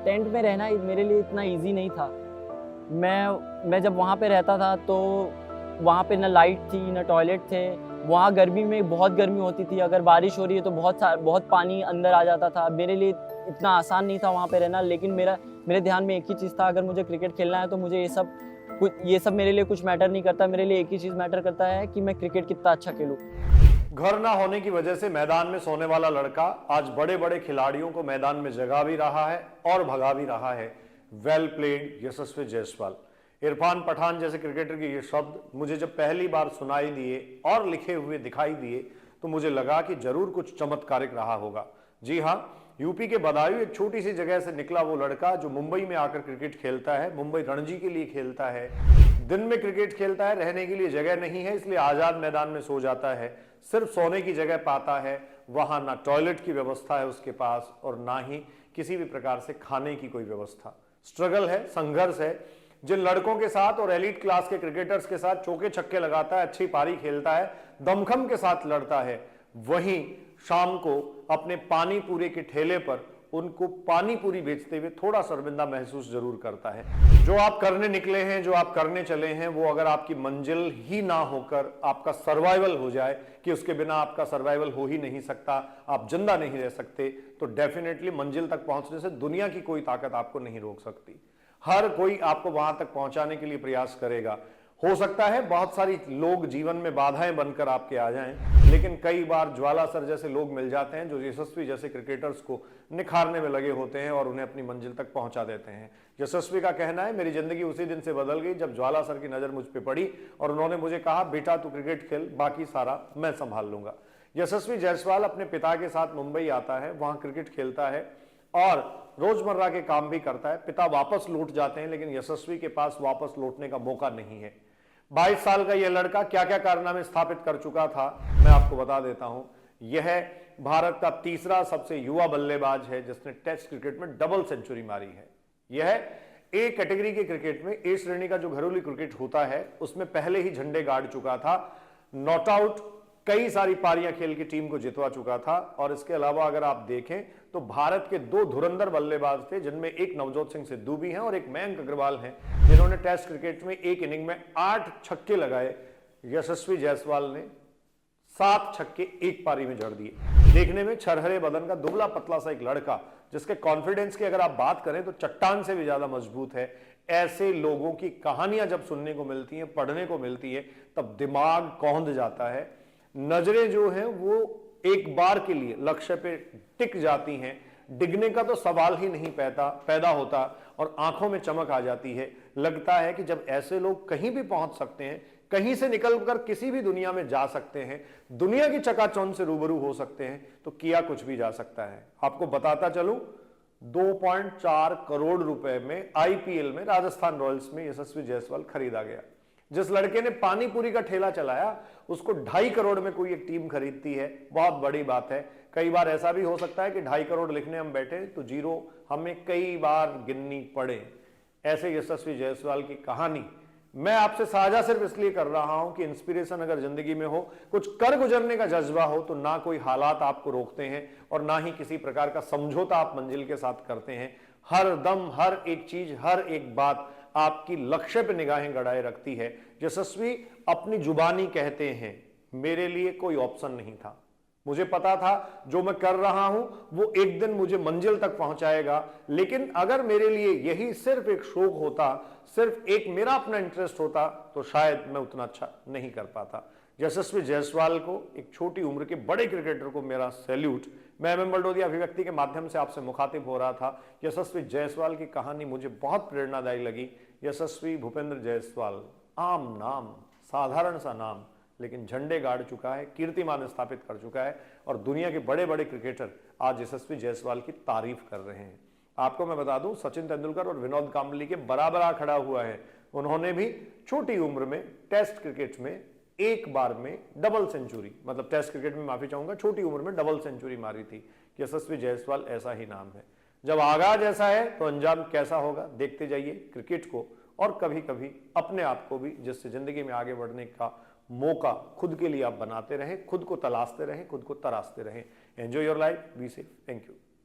Tent में रहना मेरे लिए इतना ईज़ी नहीं था। मैं जब वहाँ पे रहता था तो वहाँ पे ना लाइट थी, ना टॉयलेट थे। वहाँ गर्मी में बहुत गर्मी होती थी, अगर बारिश हो रही है तो बहुत पानी अंदर आ जाता था। मेरे लिए इतना आसान नहीं था वहाँ पे रहना, लेकिन मेरे ध्यान में एक ही चीज़ था, अगर मुझे क्रिकेट खेलना है तो मुझे ये सब मेरे लिए कुछ मैटर नहीं करता। मेरे लिए एक ही चीज़ मैटर करता है कि मैं क्रिकेट कितना अच्छा खेलूँ। घर ना होने की वजह से मैदान में सोने वाला लड़का आज बड़े बड़े खिलाड़ियों को मैदान में जगा भी रहा है और भगा भी रहा है। वेल प्लेड यशस्वी जायसवाल। इरफान पठान जैसे क्रिकेटर के ये शब्द मुझे जब पहली बार सुनाई दिए और लिखे हुए दिखाई दिए तो मुझे लगा कि जरूर कुछ चमत्कारिक रहा होगा। जी हाँ, यूपी के बदायूं एक छोटी सी जगह से निकला वो लड़का जो मुंबई में आकर क्रिकेट खेलता है, मुंबई रणजी के लिए खेलता है, दिन में क्रिकेट खेलता है, रहने के लिए जगह नहीं है इसलिए आजाद मैदान में सो जाता है, सिर्फ सोने की जगह पाता है। वहां ना टॉयलेट की व्यवस्था है उसके पास और ना ही किसी भी प्रकार से खाने की कोई व्यवस्था। स्ट्रगल है, संघर्ष है। जिन लड़कों के साथ और एलीट क्लास के क्रिकेटर्स के साथ चौके छक्के लगाता है, अच्छी पारी खेलता है, दमखम के साथ लड़ता है, वहीं शाम को अपने पानी पूरी के ठेले पर उनको पानी पूरी बेचते हुए थोड़ा शर्मिंदा महसूस जरूर करता है। जो आप करने निकले हैं, जो आप करने चले हैं, वो अगर आपकी मंजिल ही ना होकर आपका सर्वाइवल हो जाए कि उसके बिना आपका सर्वाइवल हो ही नहीं सकता, आप जिंदा नहीं रह सकते, तो डेफिनेटली मंजिल तक पहुंचने से दुनिया की कोई ताकत आपको नहीं रोक सकती। हर कोई आपको वहां तक पहुंचाने के लिए प्रयास करेगा। हो सकता है बहुत सारी लोग जीवन में बाधाएं बनकर आपके आ जाएं, लेकिन कई बार ज्वाला सर जैसे लोग मिल जाते हैं जो यशस्वी जैसे क्रिकेटर्स को निखारने में लगे होते हैं और उन्हें अपनी मंजिल तक पहुंचा देते हैं। यशस्वी का कहना है, मेरी जिंदगी उसी दिन से बदल गई जब ज्वाला सर की नजर मुझ पर पड़ी और उन्होंने मुझे कहा, बेटा तू क्रिकेट खेल, बाकी सारा मैं संभाल लूंगा। यशस्वी जायसवाल अपने पिता के साथ मुंबई आता है, वहां क्रिकेट खेलता है और रोजमर्रा के काम भी करता है। पिता वापस लौट जाते हैं लेकिन यशस्वी के पास वापस लौटने का मौका नहीं है। 22 साल का यह लड़का क्या क्या कारनामे स्थापित कर चुका था मैं आपको बता देता हूं। यह भारत का तीसरा सबसे युवा बल्लेबाज है जिसने टेस्ट क्रिकेट में डबल सेंचुरी मारी है। यह ए कैटेगरी के क्रिकेट में, ए श्रेणी का जो घरेलू क्रिकेट होता है उसमें पहले ही झंडे गाड़ चुका था। नॉट आउट कई सारी पारियां खेल की टीम को जितवा चुका था। और इसके अलावा अगर आप देखें तो भारत के 2 धुरंधर बल्लेबाज थे जिनमें एक नवजोत सिंह सिद्धू भी हैं और एक मयंक अग्रवाल हैं, जिन्होंने टेस्ट क्रिकेट में एक इनिंग में 8 छक्के लगाए। यशस्वी जायसवाल ने 7 छक्के एक पारी में जड़ दिए। देखने में छरहरे बदन का दुबला पतला सा एक लड़का जिसके कॉन्फिडेंस की अगर आप बात करें तो चट्टान से भी ज्यादा मजबूत है। ऐसे लोगों की कहानियां जब सुनने को मिलती हैं, पढ़ने को मिलती है, तब दिमाग कौंध जाता है। नजरें जो हैं वो एक बार के लिए लक्ष्य पे टिक जाती हैं, डिगने का तो सवाल ही नहीं पैदा होता और आंखों में चमक आ जाती है। लगता है कि जब ऐसे लोग कहीं भी पहुंच सकते हैं, कहीं से निकलकर किसी भी दुनिया में जा सकते हैं, दुनिया की चकाचौंध से रूबरू हो सकते हैं, तो किया कुछ भी जा सकता है। आपको बताता चलूं, 2.4 करोड़ रुपए में आईपीएल में राजस्थान रॉयल्स में यशस्वी जायसवाल खरीदा गया। जिस लड़के ने पानी पूरी का ठेला चलाया उसको 2.5 करोड़ में कोई एक टीम खरीदती है, बहुत बड़ी बात है। कई बार ऐसा भी हो सकता है कि 2.5 करोड़ लिखने हम बैठे तो जीरो हमें कई बार गिननी पड़े। ऐसे यशस्वी जायसवाल की कहानी मैं आपसे साझा सिर्फ इसलिए कर रहा हूं कि इंस्पिरेशन अगर जिंदगी में हो, कुछ कर गुजरने का जज्बा हो, तो ना कोई हालात आपको रोकते हैं और ना ही किसी प्रकार का समझौता आप मंजिल के साथ करते हैं। हर दम, हर एक चीज, हर एक बात आपकी लक्ष्य पे निगाहें गड़ाए रखती है। यशस्वी अपनी जुबानी कहते हैं, मेरे लिए कोई ऑप्शन नहीं था, मुझे पता था जो मैं कर रहा हूं वो एक दिन मुझे मंजिल तक पहुंचाएगा, लेकिन अगर मेरे लिए यही सिर्फ एक शौक होता, सिर्फ एक मेरा अपना इंटरेस्ट होता, तो शायद मैं उतना अच्छा नहीं कर पाता। यशस्वी जायसवाल को, एक छोटी उम्र के बड़े क्रिकेटर को मेरा सैल्यूट। मैं एम बलडोदिया अभिव्यक्ति के माध्यम से आपसे मुखातिब हो रहा था। यशस्वी जायसवाल की कहानी मुझे बहुत प्रेरणादायी लगी। यशस्वी भूपेंद्र जायसवाल, आम नाम, साधारण सा नाम, लेकिन झंडे गाड़ चुका है, कीर्तिमान स्थापित कर चुका है और दुनिया के बड़े बड़े क्रिकेटर आज यशस्वी जायसवाल की तारीफ कर रहे हैं। आपको मैं बता दूं, सचिन तेंदुलकर और विनोद कांबली के बराबर आ खड़ा हुआ है। उन्होंने भी छोटी उम्र में टेस्ट क्रिकेट में एक बार में डबल सेंचुरी, मतलब टेस्ट क्रिकेट में माफी चाहूंगा, छोटी उम्र में डबल सेंचुरी मारी थी। यशस्वी जायसवाल ऐसा ही नाम है। जब आगाज ऐसा है तो अंजाम कैसा होगा, देखते जाइए क्रिकेट को और कभी कभी अपने आप को भी, जिससे जिंदगी में आगे बढ़ने का मौका खुद के लिए आप बनाते रहें, खुद को तलाशते रहें, खुद को तराशते रहें। Enjoy your life, be safe, thank you.